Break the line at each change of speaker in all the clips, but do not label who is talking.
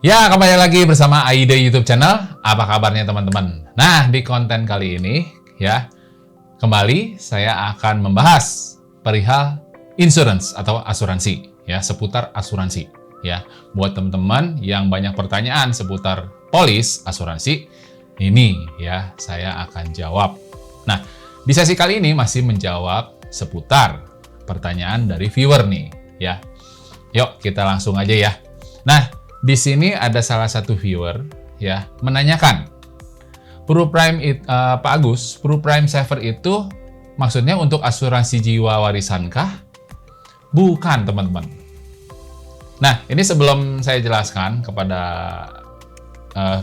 Ya, kembali lagi bersama AID YouTube channel. Apa kabarnya teman-teman? Nah, di konten kali ini ya, kembali saya akan membahas perihal insurance atau asuransi ya, seputar asuransi ya. Buat teman-teman yang banyak pertanyaan seputar polis asuransi, ini ya saya akan jawab. Nah, di sesi kali ini masih menjawab seputar pertanyaan dari viewer nih ya. Yuk, kita langsung aja ya. Nah, di sini ada salah satu viewer ya menanyakan, Pak Agus, Prime Saver itu maksudnya untuk asuransi jiwa warisankah? Bukan, teman-teman. Nah, ini sebelum saya jelaskan kepada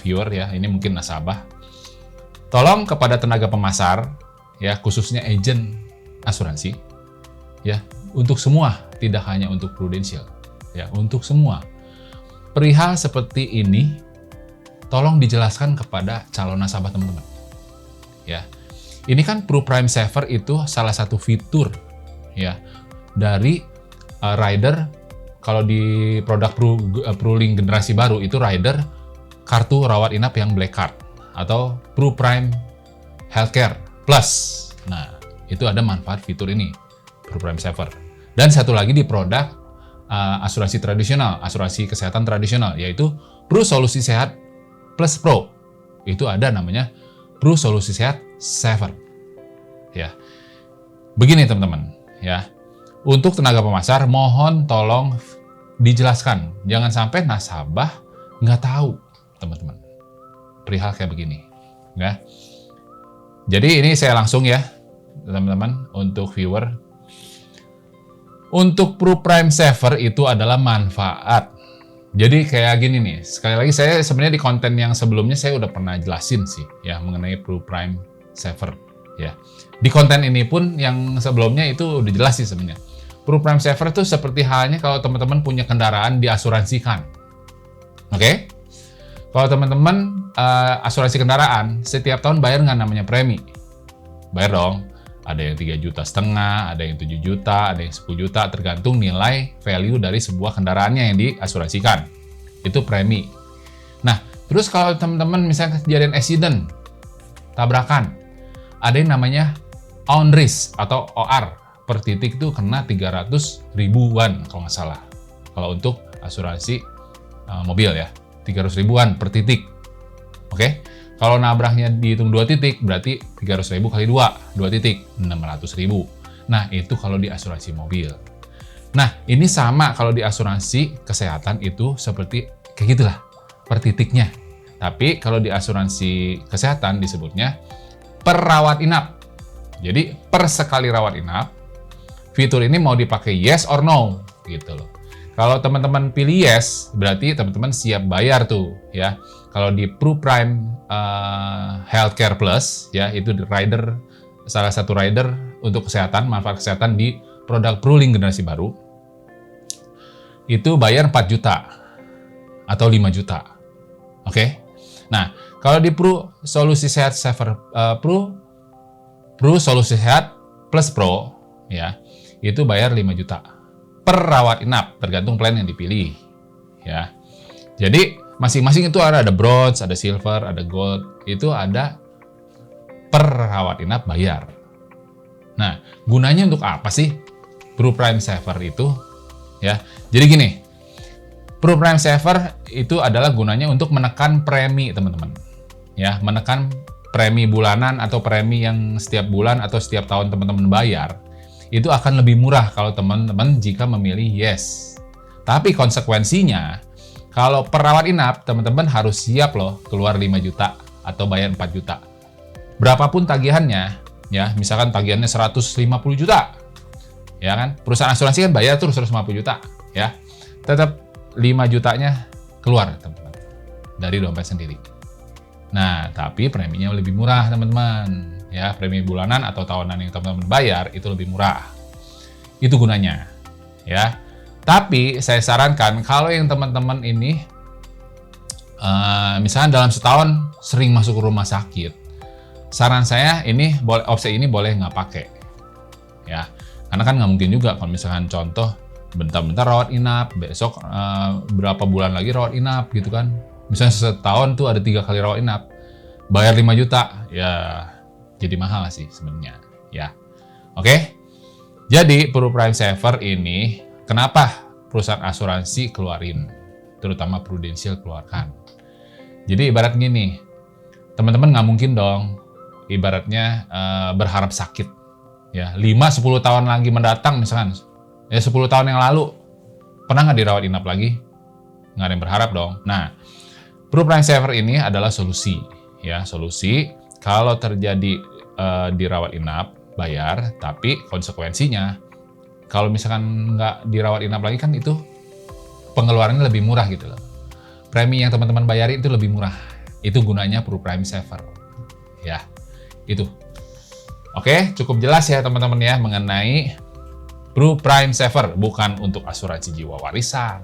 viewer ya, ini mungkin nasabah, tolong kepada tenaga pemasar ya, khususnya agen asuransi ya, untuk semua, tidak hanya untuk Prudential ya, untuk semua. Perihal seperti ini, tolong dijelaskan kepada calon nasabah teman-teman. Ya, ini kan Prime Saver itu salah satu fitur ya dari rider. Kalau di produk Prulink generasi baru itu rider kartu rawat inap yang Black Card atau Prime Healthcare Plus. Nah, itu ada manfaat fitur ini Prime Saver. Dan satu lagi di produk asuransi tradisional, asuransi kesehatan tradisional, yaitu Solusi Sehat Plus Pro. Itu ada namanya Solusi Sehat Saver. Ya. Begini teman-teman, ya. Untuk tenaga pemasar, mohon tolong dijelaskan. Jangan sampai nasabah nggak tahu, teman-teman. Perihal kayak begini. Ya. Jadi ini saya langsung ya, teman-teman, untuk viewer. Untuk Prime Saver itu adalah manfaat. Jadi kayak gini nih, sekali lagi saya sebenarnya di konten yang sebelumnya saya udah pernah jelasin sih ya mengenai Prime Saver ya. Di konten ini pun yang sebelumnya itu udah jelas sih sebenarnya. Prime Saver itu seperti halnya kalau teman-teman punya kendaraan diasuransikan. Oke? Kalau teman-teman asuransi kendaraan, setiap tahun bayar nggak namanya premi? Bayar dong. Ada yang 3,5 juta, ada yang 7 juta, ada yang 10 juta, tergantung nilai value dari sebuah kendaraannya yang diasuransikan. Itu premi. Nah, terus kalau teman-teman misalnya kejadian accident, tabrakan, ada yang namanya on risk atau OR. Per titik itu kena 300 ribuan kalau nggak salah. Kalau untuk asuransi mobil ya, 300 ribuan per titik. Oke? Kalau nabraknya dihitung 2 titik, berarti 300 ribu kali 2 titik, 600 ribu. Nah, itu kalau di asuransi mobil. Nah, ini sama kalau di asuransi kesehatan itu seperti kayak gitulah, per titiknya. Tapi kalau di asuransi kesehatan disebutnya per rawat inap. Jadi, per sekali rawat inap, fitur ini mau dipakai yes or no, gitu loh. Kalau teman-teman pilih yes, berarti teman-teman siap bayar tuh, ya. Kalau di Prime Healthcare Plus, ya itu rider, salah satu rider untuk kesehatan, manfaat kesehatan di produk Prulink generasi baru, itu bayar 4 juta atau 5 juta. Oke? Nah, kalau di Solusi Sehat Saver Solusi Sehat Plus Pro, ya itu bayar 5 juta per rawat inap, tergantung plan yang dipilih, ya. Jadi masing-masing itu ada bronze, ada silver, ada gold, itu ada per rawat inap bayar. Nah, gunanya untuk apa sih Prime Saver itu? Ya, jadi gini, Prime Saver itu adalah gunanya untuk menekan premi, teman-teman. Ya, menekan premi bulanan atau premi yang setiap bulan atau setiap tahun teman-teman bayar, itu akan lebih murah kalau teman-teman jika memilih yes. Tapi konsekuensinya, kalau perawat inap, teman-teman harus siap loh keluar 5 juta atau bayar 4 juta. Berapapun tagihannya, ya, misalkan tagihannya 150 juta, ya kan? Perusahaan asuransi kan bayar tuh 150 juta, ya. Tetap 5 jutanya keluar, teman-teman, dari dompet sendiri. Nah, tapi preminya lebih murah, teman-teman. Ya, premi bulanan atau tahunan yang teman-teman bayar itu lebih murah. Itu gunanya, ya. Tapi saya sarankan kalau yang teman-teman ini misalnya dalam setahun sering masuk ke rumah sakit, saran saya ini opsi ini boleh nggak pakai, ya. Karena kan nggak mungkin juga kalau misalkan contoh bentar-bentar rawat inap, besok berapa bulan lagi rawat inap gitu kan. Misalnya setahun tuh ada 3 kali rawat inap, bayar 5 juta, ya jadi mahal sih sebenarnya ya. Oke, jadi Prime Saver ini kenapa perusahaan asuransi keluarin, terutama Prudential keluarkan. Jadi ibarat gini, teman-teman nggak mungkin dong ibaratnya berharap sakit ya 5-10 tahun lagi mendatang misalkan, ya 10 tahun yang lalu pernah nggak dirawat inap lagi? Nggak ada yang berharap dong. Nah, Prime Saver ini adalah solusi ya, solusi kalau terjadi dirawat inap bayar, tapi konsekuensinya kalau misalkan nggak dirawat inap lagi kan itu pengeluarannya lebih murah gitu loh. Premi yang teman-teman bayari itu lebih murah. Itu gunanya Prime Saver ya, itu. Oke, cukup jelas ya teman-teman ya mengenai Prime Saver, bukan untuk asuransi jiwa warisan.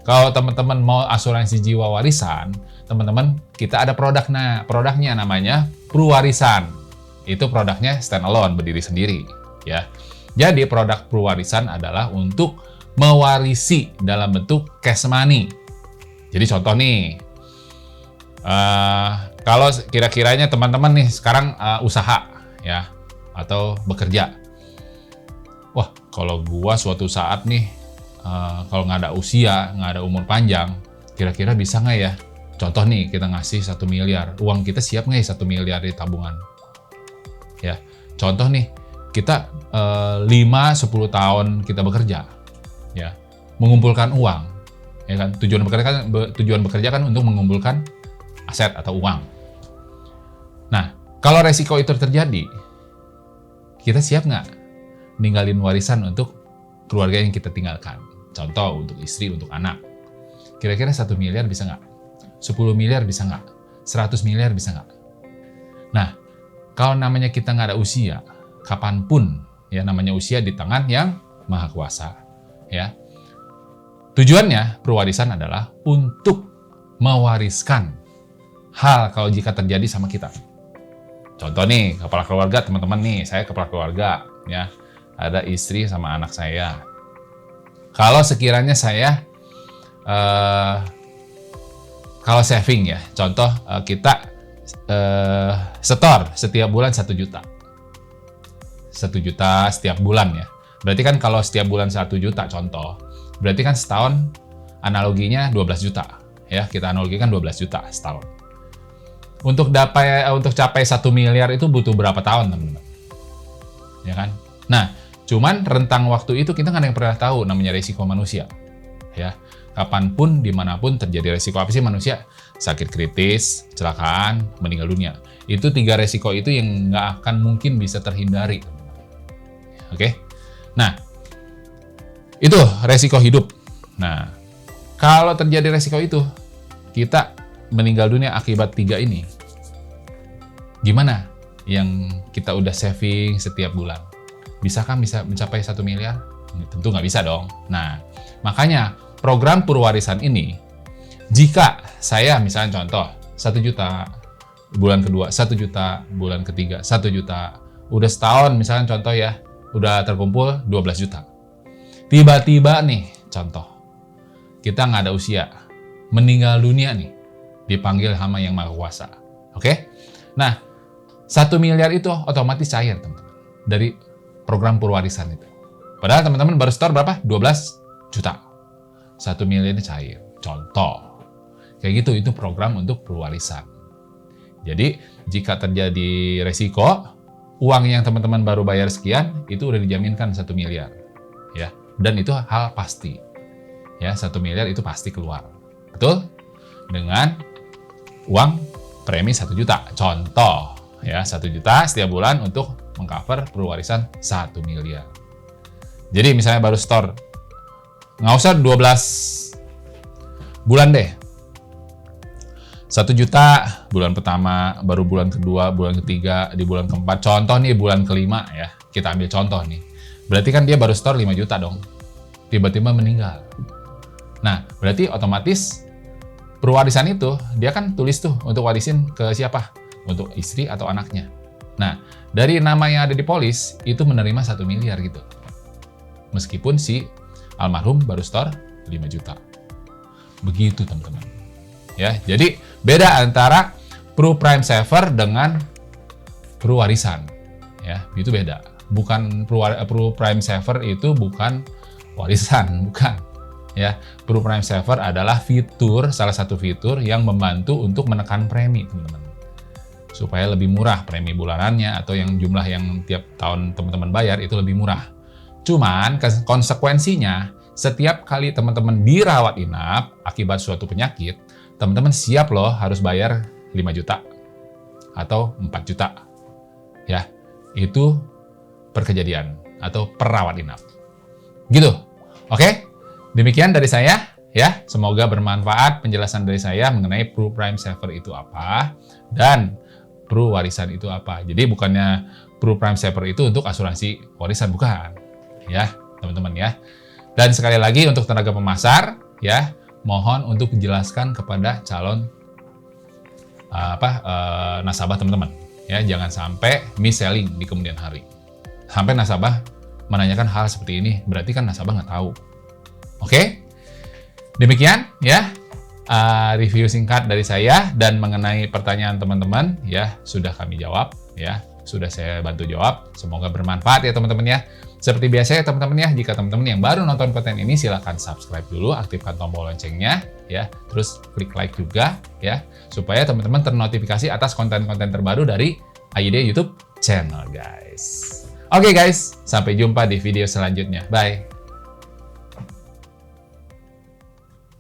Kalau teman-teman mau asuransi jiwa warisan, teman-teman kita ada produknya namanya Warisan. Itu produknya standalone, berdiri sendiri ya. Jadi produk Warisan adalah untuk mewarisi dalam bentuk cash money. Jadi contoh nih, kalau kira-kiranya teman-teman nih sekarang usaha ya atau bekerja. Wah, kalau gua suatu saat nih kalau nggak ada usia, nggak ada umur panjang, kira-kira bisa nggak ya? Contoh nih, kita ngasih 1 miliar, uang kita siap nggak ya 1 miliar di tabungan? Ya, contoh nih, kita 5-10 tahun kita bekerja, ya, mengumpulkan uang, ya kan? Tujuan bekerja kan untuk mengumpulkan aset atau uang. Nah, kalau resiko itu terjadi, kita siap nggak ninggalin warisan untuk keluarga yang kita tinggalkan? Contoh untuk istri, untuk anak. Kira-kira 1 miliar bisa nggak? 10 miliar bisa nggak? 100 miliar bisa nggak? Nah, kalau namanya kita nggak ada usia, kapanpun ya namanya usia di tangan yang Maha Kuasa. Ya, tujuannya perwarisan adalah untuk mewariskan hal kalau jika terjadi sama kita. Contoh nih, kepala keluarga teman-teman nih, saya kepala keluarga ya, ada istri sama anak saya. Kalau sekiranya saya kalau saving ya, contoh kita setor setiap bulan 1 juta. 1 juta setiap bulan ya. Berarti kan kalau setiap bulan 1 juta contoh, berarti kan setahun analoginya 12 juta. Ya, kita analogikan 12 juta setahun. Untuk capai 1 miliar itu butuh berapa tahun, teman-teman? Ya kan? Nah, cuman rentang waktu itu kita nggak ada yang pernah tahu, namanya risiko manusia. Ya, kapanpun, dimanapun terjadi risiko apa sih manusia? Sakit kritis, kecelakaan, meninggal dunia. Itu 3 risiko itu yang nggak akan mungkin bisa terhindari. Oke? Nah, itu risiko hidup. Nah, kalau terjadi risiko itu, kita meninggal dunia akibat 3 ini, gimana yang kita udah saving setiap bulan? Bisakah bisa mencapai 1 miliar? Tentu nggak bisa dong. Nah, makanya program Purwarisan ini, jika saya misalnya contoh 1 juta, bulan kedua 1 juta, bulan ketiga 1 juta, udah setahun misalnya contoh ya, udah terkumpul 12 juta. Tiba-tiba nih contoh, kita nggak ada usia, meninggal dunia nih, dipanggil Hama yang Maha Kuasa. Oke? Nah, 1 miliar itu otomatis cair teman-teman dari program Purwarisan itu. Padahal teman-teman baru store berapa? 12 juta. 1 miliar ini cair. Contoh. Kayak gitu, itu program untuk Purwarisan. Jadi, jika terjadi resiko, uang yang teman-teman baru bayar sekian, itu udah dijaminkan 1 miliar. Ya, dan itu hal pasti. Ya, 1 miliar itu pasti keluar. Betul? Dengan uang premi 1 juta. Contoh, ya, 1 juta setiap bulan untuk mengcover Purwarisan 1 miliar. Jadi misalnya baru store, nggak usah 12 bulan deh. 1 juta bulan pertama, baru bulan kedua, bulan ketiga, di bulan keempat. Contoh nih bulan kelima ya, kita ambil contoh nih. Berarti kan dia baru store 5 juta dong. Tiba-tiba meninggal. Nah, berarti otomatis Purwarisan itu, dia kan tulis tuh untuk warisin ke siapa? Untuk istri atau anaknya. Nah, dari nama yang ada di polis, itu menerima 1 miliar gitu. Meskipun si almarhum baru store 5 juta. Begitu teman-teman. Ya, jadi beda antara pro prime saver dengan pro warisan. Ya, itu beda. Bukan pro prime saver itu bukan warisan, bukan. Ya, pro prime saver adalah salah satu fitur yang membantu untuk menekan premi, teman-teman. Supaya lebih murah premi bulanannya atau yang jumlah yang tiap tahun teman-teman bayar itu lebih murah. Cuman konsekuensinya setiap kali teman-teman dirawat inap akibat suatu penyakit, teman-teman siap loh harus bayar 5 juta atau 4 juta. Ya, itu per kejadian atau per rawat inap. Gitu. Oke? Demikian dari saya ya. Semoga bermanfaat penjelasan dari saya mengenai pro prime saver itu apa dan pro warisan itu apa. Jadi bukannya pro prime saver itu untuk asuransi warisan, bukan. Ya, teman-teman ya. Dan sekali lagi untuk tenaga pemasar ya, mohon untuk dijelaskan kepada calon nasabah teman-teman ya, jangan sampai mis-selling di kemudian hari. Sampai nasabah menanyakan hal seperti ini, berarti kan nasabah nggak tahu. Oke? Demikian ya review singkat dari saya, dan mengenai pertanyaan teman-teman ya sudah kami jawab ya, sudah saya bantu jawab. Semoga bermanfaat ya teman-teman ya. Seperti biasa ya teman-teman ya, jika teman-teman yang baru nonton konten ini silahkan subscribe dulu, aktifkan tombol loncengnya ya, terus klik like juga ya, supaya teman-teman ternotifikasi atas konten-konten terbaru dari AYD YouTube channel guys. Oke guys, sampai jumpa di video selanjutnya. Bye!